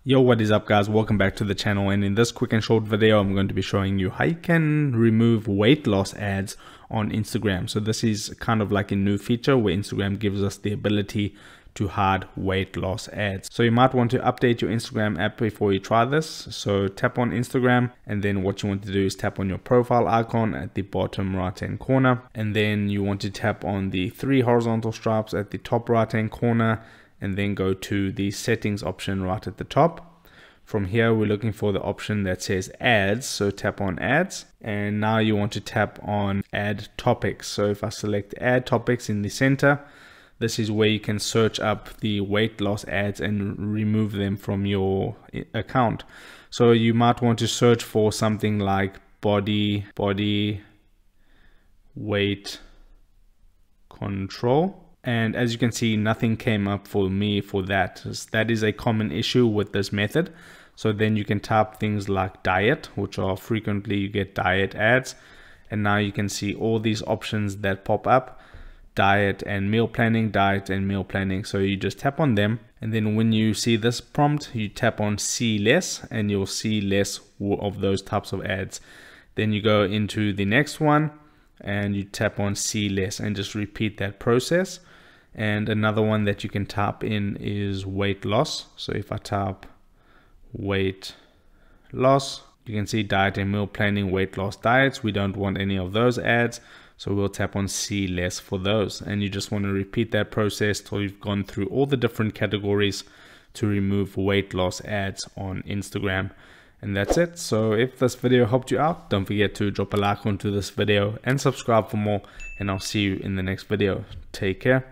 Yo, what is up guys, welcome back to the channel, and in this quick and short video I'm going to be showing you how you can remove weight loss ads on Instagram. So this is kind of like a new feature where Instagram gives us the ability to hide weight loss ads. So you might want to update your Instagram app before you try this. So tap on Instagram, and then what you want to do is tap on your profile icon at the bottom right hand corner, and then you want to tap on the 3 horizontal stripes at the top right hand corner, and then go to the settings option right at the top. From here we're looking for the option that says ads, so tap on ads, and now you want to tap on add topics. So if I select add topics in the center, this is where you can search up the weight loss ads and remove them from your account. So you might want to search for something like body weight control. And as you can see, nothing came up for me for that. That is a common issue with this method. So then you can type things like diet, which are frequently you get diet ads. And now you can see all these options that pop up: diet and meal planning, diet and meal planning. So you just tap on them. And then when you see this prompt, you tap on see less, and you'll see less of those types of ads. Then you go into the next one and you tap on see less and just repeat that process. And another one that you can type in is weight loss. So if I type weight loss, you can see diet and meal planning, weight loss diets. We don't want any of those ads, so we'll tap on see less for those. And you just want to repeat that process till you've gone through all the different categories to remove weight loss ads on Instagram. And that's it. So if this video helped you out, don't forget to drop a like onto this video and subscribe for more, and I'll see you in the next video. Take care.